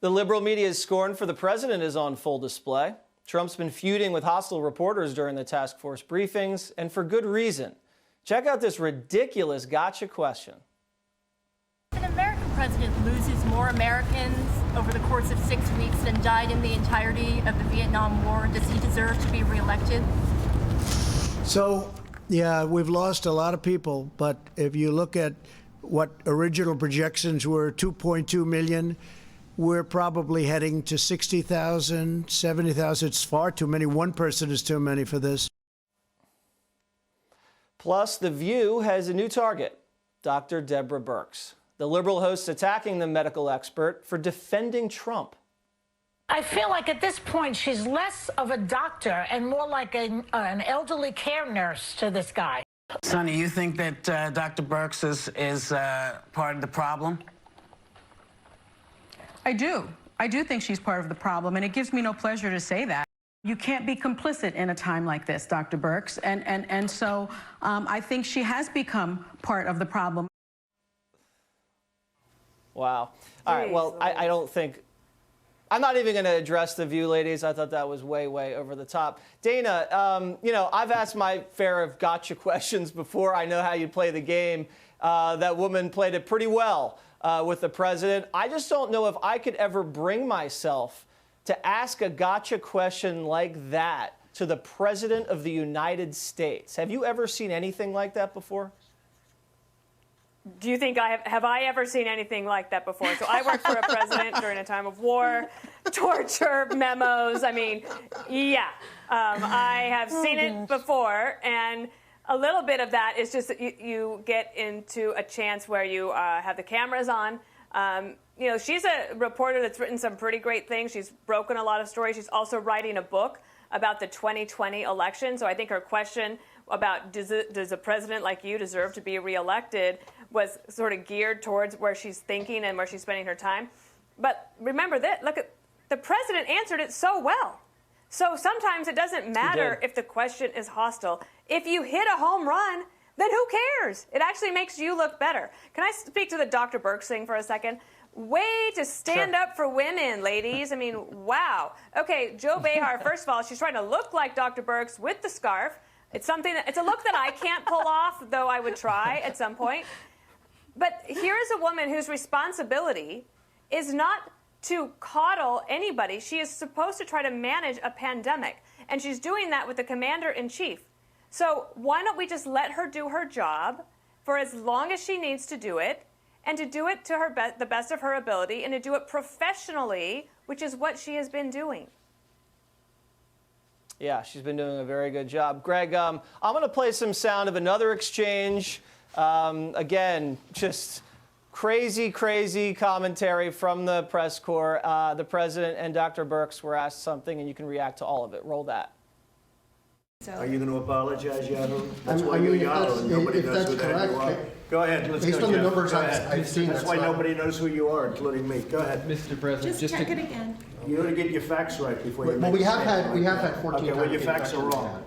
The liberal media's scorn for the president is on full display. Trump's been feuding with hostile reporters during the task force briefings, and for good reason. Check out this ridiculous gotcha question. An American president loses more Americans over the course of 6 weeks than died in the entirety of the Vietnam War. Does he deserve to be reelected? So, yeah, we've lost a lot of people, but if you look at what original projections were, 2.2 million, we're probably heading to 60,000, 70,000. It's far too many. One person is too many for this. Plus, The View has a new target, Dr. Deborah Birx. The liberal host's attacking the medical expert for defending Trump. I feel like at this point she's less of a doctor and more like an elderly care nurse to this guy. Sonny, you think that Dr. Birx is part of the problem? I do. I do think she's part of the problem, and it gives me no pleasure to say that. You can't be complicit in a time like this, Dr. Birx, and so I think she has become part of the problem. Wow. All right, well, I don't think... I'm not even going to address The View, ladies. I thought that was way, way over the top. Dana, you know, I've asked my fair of gotcha questions before. I know how you play the game. That woman played it pretty well with the president. I just don't know if I could ever bring myself to ask a gotcha question like that to the President of the United States. Have you ever seen anything like that before? Do you think have I ever seen anything like that before? So I worked for a president during a time of war, torture, memos. I mean, yeah, I have seen it before. And a little bit of that is just that you get into a chance where you have the cameras on. You know, she's a reporter that's written some pretty great things. She's broken a lot of stories. She's also writing a book about the 2020 election. So I think her question about does a president like you deserve to be reelected was sort of geared towards where she's thinking and where she's spending her time. But remember that, look, at the president answered it so well. So sometimes it doesn't matter if the question is hostile. If you hit a home run, then who cares? It actually makes you look better. Can I speak to the Dr. Birx thing for a second? Way to stand up for women, ladies. I mean, wow. Okay, Joe Behar, first of all, she's trying to look like Dr. Birx with the scarf. It's a look that I can't pull off, though I would try at some point. But here's a woman whose responsibility is not to coddle anybody. She is supposed to try to manage a pandemic, and she's doing that with the commander-in-chief. So why don't we just let her do her job for as long as she needs to do it, and to do it to the best of her ability, and to do it professionally, which is what she has been doing. Yeah, she's been doing a very good job. Greg, I'm going to play some sound of another exchange. Again, just crazy, crazy commentary from the press corps. The president and Dr. Birx were asked something, and you can react to all of it. Roll that. Are you going to apologize, Yahoo? That's why you're Yahoo. Nobody knows who the heck you are. Go ahead. Let's Based go, on the Jeff. numbers I've seen, that's why nobody knows who you are, including me. Go ahead. Mr. President, Just check it again. You ought to get your facts right before you well, make we have had 14 okay, times. well, your facts are wrong.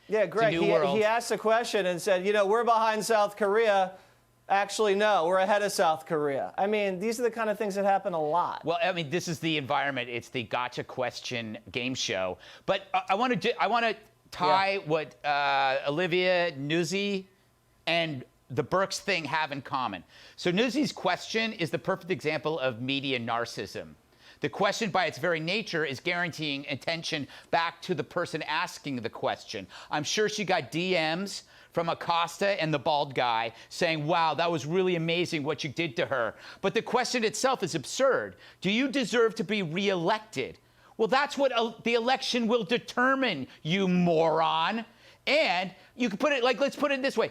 Yeah, Greg, he asked a question and said, you know, we're behind South Korea. Actually, no, we're ahead of South Korea. I mean, these are the kind of things that happen a lot. Well, I mean, this is the environment. It's the gotcha question game show. But I want to tie what Olivia Nuzzi and the Birx thing have in common. So Nuzzi's question is the perfect example of media narcissism. The question, by its very nature, is guaranteeing attention back to the person asking the question. I'm sure she got DMs from Acosta and the bald guy saying, wow, that was really amazing what you did to her. But the question itself is absurd. Do you deserve to be reelected? Well, that's what the election will determine, you moron. And you can put it like, let's put it this way.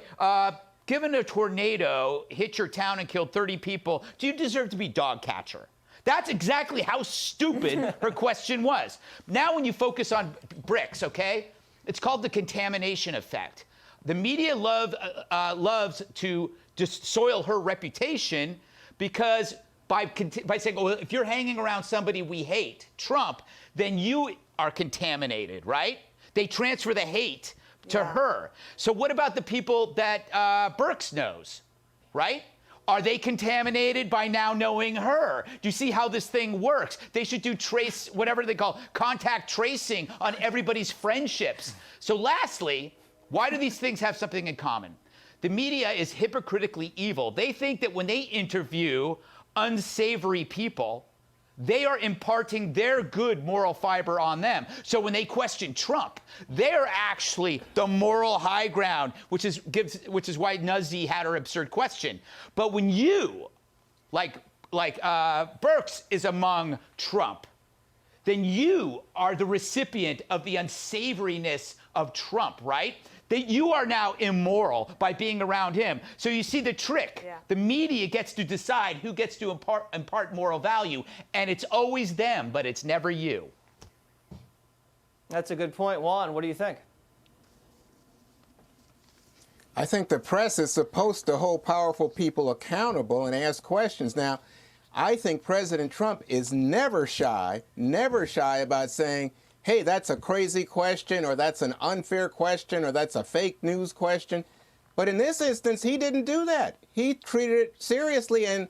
Given a tornado hit your town and killed 30 people, do you deserve to be dog catcher? That's exactly how stupid her question was. Now when you focus on Birx, okay, it's called the contamination effect. The media loves to just soil her reputation because by saying, oh, if you're hanging around somebody we hate, Trump, then you are contaminated, right? They transfer the hate to her. So what about the people that Birx knows, right? Are they contaminated by now knowing her? Do you see how this thing works? They should do whatever they call contact tracing on everybody's friendships. So lastly, why do these things have something in common? The media is hypocritically evil. They think that when they interview unsavory people, they are imparting their good moral fiber on them. So when they question Trump, they're actually the moral high ground, which is why Nuzzy had her absurd question. But when you, like Birx is among Trump, then you are the recipient of the unsavoriness of Trump, right? That you are now immoral by being around him. So you see the trick. Yeah. The media gets to decide who gets to impart moral value, and it's always them, but it's never you. That's a good point. Juan, what do you think? I think the press is supposed to hold powerful people accountable and ask questions. Now, I think President Trump is never shy about saying, hey, that's a crazy question, or that's an unfair question, or that's a fake news question. But in this instance, he didn't do that. He treated it seriously, and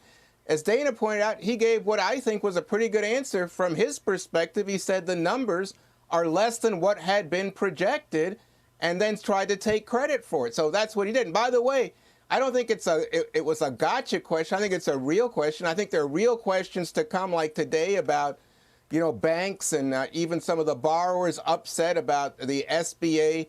as Dana pointed out, he gave what I think was a pretty good answer from his perspective. He said the numbers are less than what had been projected, and then tried to take credit for it. So that's what he did. And by the way, I don't think it was a gotcha question. I think it's a real question. I think there are real questions to come, like today, about banks and even some of the borrowers upset about the SBA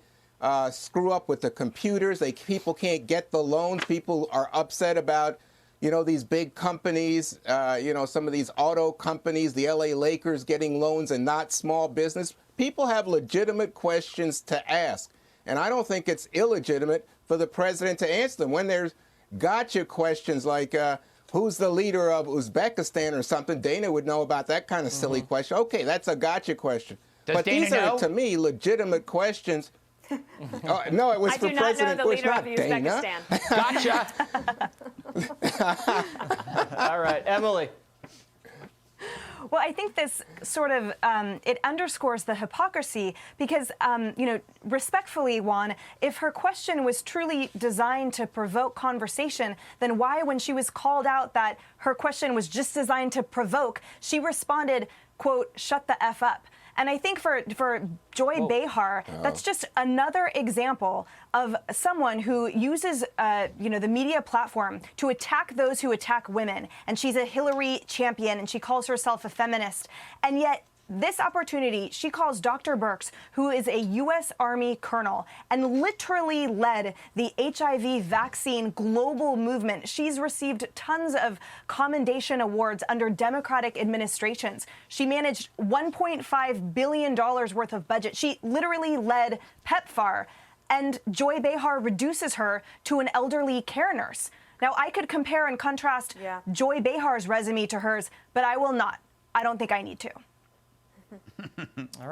screw up with the computers. People can't get the loans. People are upset about, these big companies, some of these auto companies, the LA Lakers getting loans and not small business. People have legitimate questions to ask. And I don't think it's illegitimate for the president to answer them. When there's gotcha questions like, who's the leader of Uzbekistan or something? Dana would know about that kind of silly question. Okay, that's a gotcha question. But Dana these are, to me, legitimate questions. No, it was for President Bush, not Dana. Gotcha. All right, Emily. Well, I think this sort of, it underscores the hypocrisy because, respectfully, Juan, if her question was truly designed to provoke conversation, then why, when she was called out that her question was just designed to provoke, she responded, quote, "shut the F up." And I think for Joy Behar, that's just another example of someone who uses, the media platform to attack those who attack women. And she's a Hillary champion, and she calls herself a feminist. And yet, this opportunity, she calls Dr. Birx, who is a U.S. Army colonel and literally led the HIV vaccine global movement. She's received tons of commendation awards under Democratic administrations. She managed $1.5 billion worth of budget. She literally led PEPFAR, and Joy Behar reduces her to an elderly care nurse. Now, I could compare and contrast Joy Behar's resume to hers, but I will not. I don't think I need to. All right.